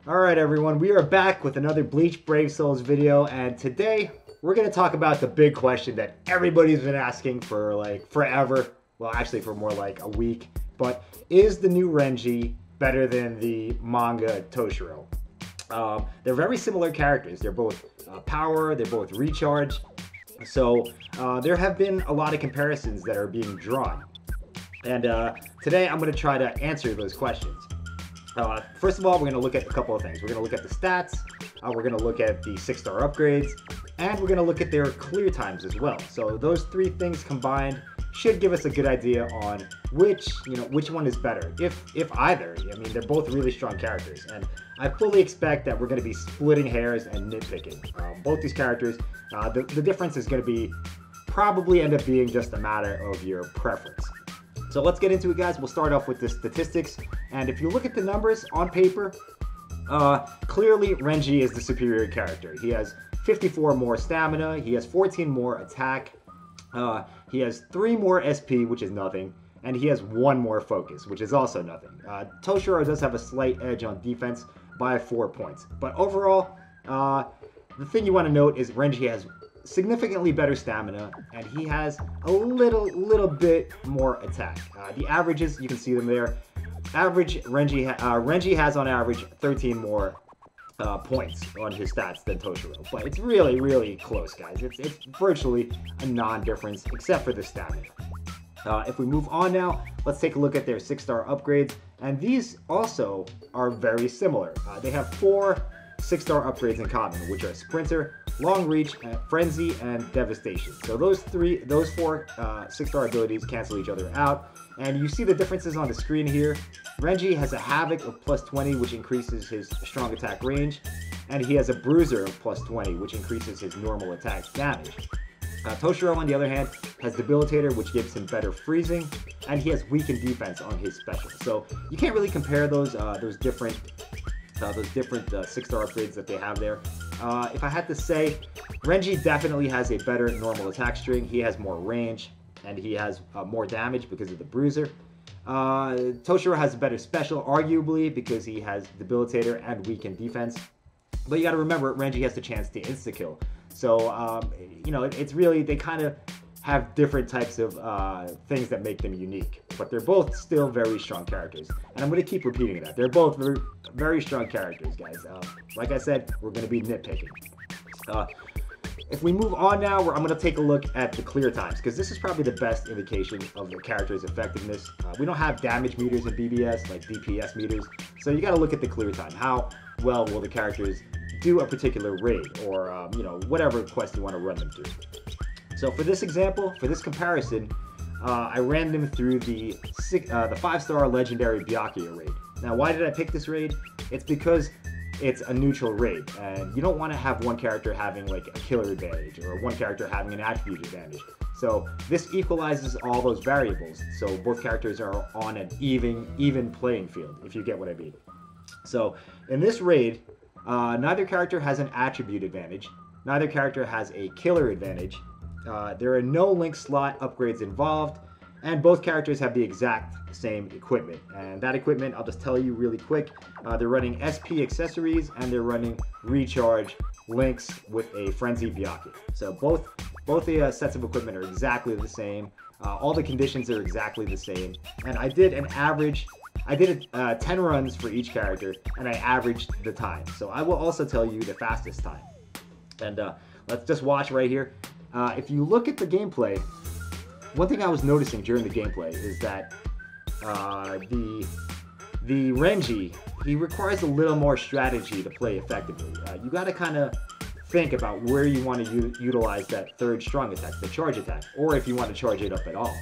Alright everyone, we are back with another Bleach Brave Souls video, and today we're going to talk about the big question that everybody's been asking for like forever. Well, actually for more like a week. But is the new Renji better than the manga Toshiro? They're very similar characters. They're both power, they're both recharge. So there have been a lot of comparisons that are being drawn. And today I'm going to try to answer those questions. First of all, we're going to look at a couple of things. We're going to look at the stats, we're going to look at the 6-star upgrades, and we're going to look at their clear times as well. So those three things combined should give us a good idea on which one is better, if either. I mean, they're both really strong characters, and I fully expect that we're going to be splitting hairs and nitpicking. Both these characters, the difference is going to be probably end up being just a matter of your preference. So let's get into it, guys. We'll start off with the statistics, and if you look at the numbers on paper, clearly Renji is the superior character. He has 54 more stamina, he has 14 more attack, he has 3 more SP, which is nothing, and he has 1 more focus, which is also nothing. Toshiro does have a slight edge on defense by 4 points, but overall, the thing you want to note is Renji has significantly better stamina, and he has a little bit more attack. The averages, you can see them there. Average Renji has on average 13 more points on his stats than Toshiro, but it's really close, guys. It's virtually a non-difference except for the stamina. If we move on now, let's take a look at their 6-star upgrades, and these also are very similar. They have 4 6-star upgrades in common, which are Sprinter, Long Reach, Frenzy, and Devastation. So those 4 6-star abilities cancel each other out, and you see the differences on the screen here. Renji has a Havoc of +20, which increases his strong attack range, and he has a Bruiser of +20, which increases his normal attack damage. Toshiro, on the other hand, has Debilitator, which gives him better freezing, and he has weakened defense on his special. So you can't really compare those different 6-star upgrades that they have there. If I had to say, Renji definitely has a better normal attack string. He has more range, and he has more damage because of the Bruiser. Toshiro has a better special, arguably, because he has Debilitator and weakened defense. But you got to remember, Renji has the chance to insta-kill. So, it's really, they kind of have different types of things that make them unique. But they're both still very strong characters. And I'm going to keep repeating that. They're both very strong characters, guys. Like I said, we're going to be nitpicking. If we move on now, I'm going to take a look at the clear times, because this is probably the best indication of the character's effectiveness. We don't have damage meters in BBS, like DPS meters, so you got to look at the clear time. How well will the characters do a particular raid, or whatever quest you want to run them through. So for this example, for this comparison, I ran them through the 5-star legendary Byakuya raid. Now, why did I pick this raid? It's because it's a neutral raid, and you don't want to have one character having like a killer advantage or one character having an attribute advantage. So this equalizes all those variables, so both characters are on an even playing field, if you get what I mean. So in this raid, neither character has an attribute advantage, neither character has a killer advantage, there are no link slot upgrades involved, and both characters have the exact same equipment. And that equipment, I'll just tell you really quick, they're running SP accessories, and they're running recharge links with a Frenzy Byakuya. So both the sets of equipment are exactly the same. All the conditions are exactly the same. And I did 10 runs for each character, and I averaged the time. So I will also tell you the fastest time. And let's just watch right here. If you look at the gameplay, one thing I was noticing during the gameplay is that the Renji, he requires a little more strategy to play effectively. You got to kind of think about where you want to utilize that 3rd strong attack, the charge attack, or if you want to charge it up at all.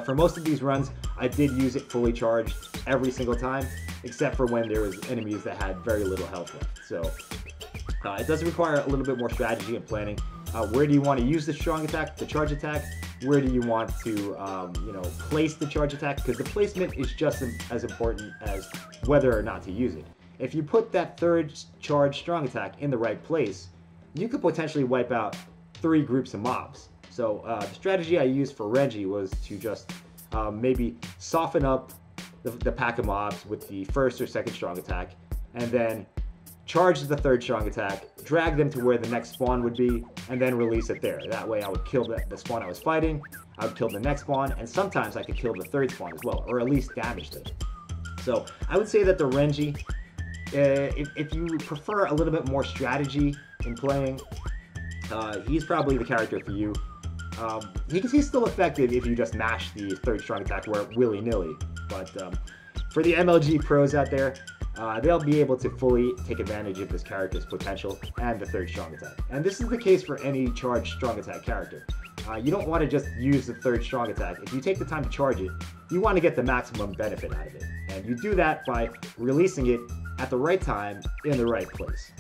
For most of these runs, I did use it fully charged every single time, except for when there was enemies that had very little health left. So it does require a little bit more strategy and planning. Where do you want to use the strong attack, the charge attack? Where do you want to, place the charge attack? Because the placement is just as important as whether or not to use it. If you put that 3rd charge strong attack in the right place, you could potentially wipe out 3 groups of mobs. So the strategy I used for Renji was to just maybe soften up the pack of mobs with the 1st or 2nd strong attack, and then charge the third strong attack, drag them to where the next spawn would be, and then release it there. That way I would kill the spawn I was fighting, I would kill the next spawn, and sometimes I could kill the third spawn as well, or at least damage them. So I would say that the Renji, if you prefer a little bit more strategy in playing, he's probably the character for you. He's still effective if you just mash the third strong attack willy-nilly, but for the MLG pros out there, they'll be able to fully take advantage of this character's potential and the third strong attack. And this is the case for any charged strong attack character. You don't want to just use the third strong attack. If you take the time to charge it, you want to get the maximum benefit out of it. And you do that by releasing it at the right time in the right place.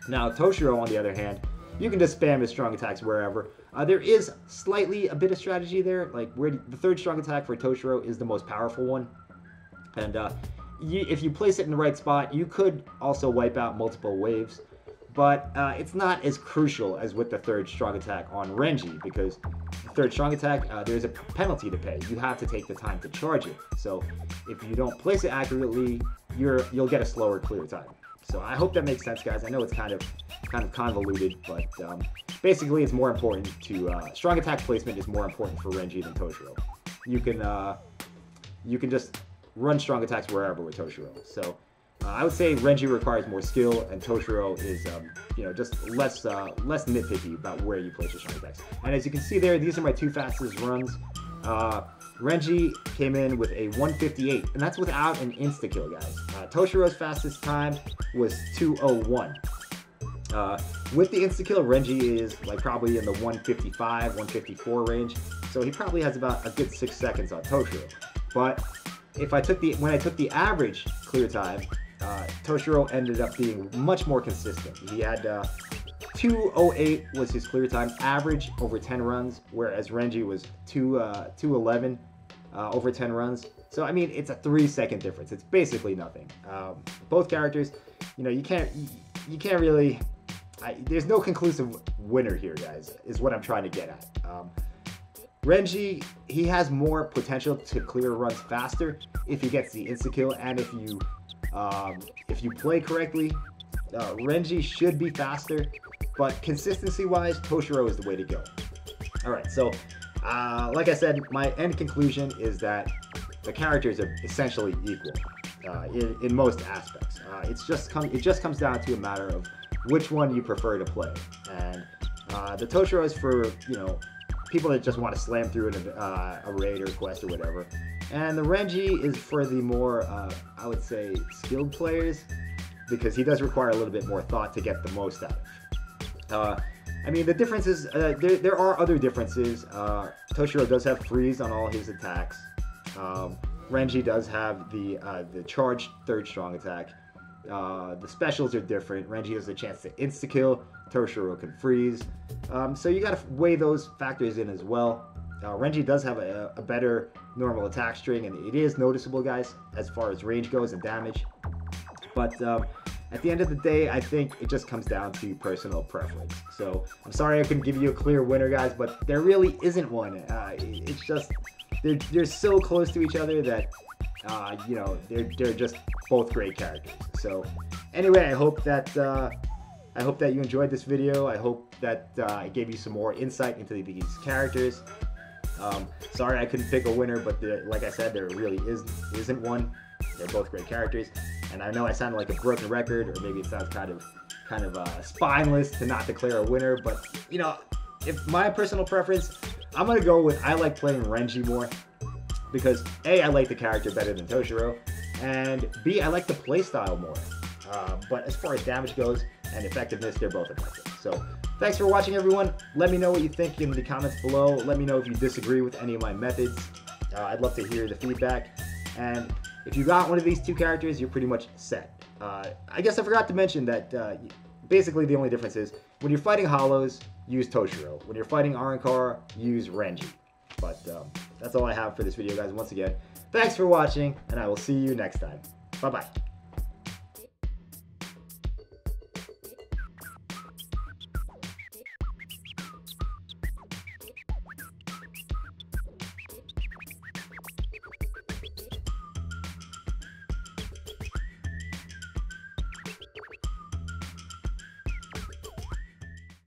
Now, Toshiro, on the other hand, you can just spam his strong attacks wherever. There is slightly a bit of strategy there, like where the third strong attack for Toshiro is the most powerful one. And if you place it in the right spot, you could also wipe out multiple waves. But it's not as crucial as with the third strong attack on Renji, because the third strong attack, there's a penalty to pay. You have to take the time to charge it. So if you don't place it accurately, you'll get a slower clear time. So I hope that makes sense, guys. I know it's kind of convoluted, but basically it's more important to strong attack placement is more important for Renji than Toshiro. You can just run strong attacks wherever with Toshiro. So I would say Renji requires more skill, and Toshiro is just less nitpicky about where you place your strong attacks. And as you can see there, these are my two fastest runs. Renji came in with a 158, and that's without an insta-kill, guys. Toshiro's fastest time was 201. With the insta-kill, Renji is like probably in the 155, 154 range, so he probably has about a good 6 seconds on Toshiro. But when I took the average clear time, Toshiro ended up being much more consistent. He had 208 was his clear time average over 10 runs, whereas Renji was 211 over 10 runs. So I mean, it's a 3-second difference. It's basically nothing. Both characters, you can't really. There's no conclusive winner here, guys. Is what I'm trying to get at. Renji, he has more potential to clear runs faster if he gets the insta kill, and if you play correctly, Renji should be faster. But consistency-wise, Toshiro is the way to go. All right, so like I said, my end conclusion is that the characters are essentially equal in most aspects. It just comes down to a matter of which one you prefer to play. And the Toshiro is for people that just want to slam through a raid or quest or whatever. And the Renji is for the more, I would say, skilled players, because he does require a little bit more thought to get the most out of. I mean, the differences, there are other differences. Toshiro does have freeze on all his attacks. Renji does have the charged third strong attack. The specials are different. Renji has a chance to insta-kill. Toshiro can freeze. So you got to weigh those factors in as well. Renji does have a better normal attack string, and it is noticeable, guys, as far as range goes and damage. But at the end of the day, I think it just comes down to personal preference. So I'm sorry I couldn't give you a clear winner, guys, but there really isn't one. It's just they're so close to each other that they're just both great characters. So anyway, I hope that you enjoyed this video. I hope that I gave you some more insight into these characters. Sorry I couldn't pick a winner, but like I said, there really isn't one. They're both great characters, and I know I sounded like a broken record, or maybe it sounds kind of spineless to not declare a winner. But if my personal preference, I'm gonna go with I like playing Renji more, because A, I like the character better than Toshiro, and B, I like the playstyle more. But as far as damage goes and effectiveness, they're both effective. So thanks for watching, everyone. Let me know what you think in the comments below. Let me know if you disagree with any of my methods. I'd love to hear the feedback. And if you got one of these two characters, you're pretty much set. I guess I forgot to mention that basically the only difference is when you're fighting Hollows, use Toshiro. When you're fighting Arrancar, use Renji. But that's all I have for this video, guys. Once again, thanks for watching, and I will see you next time. Bye-bye.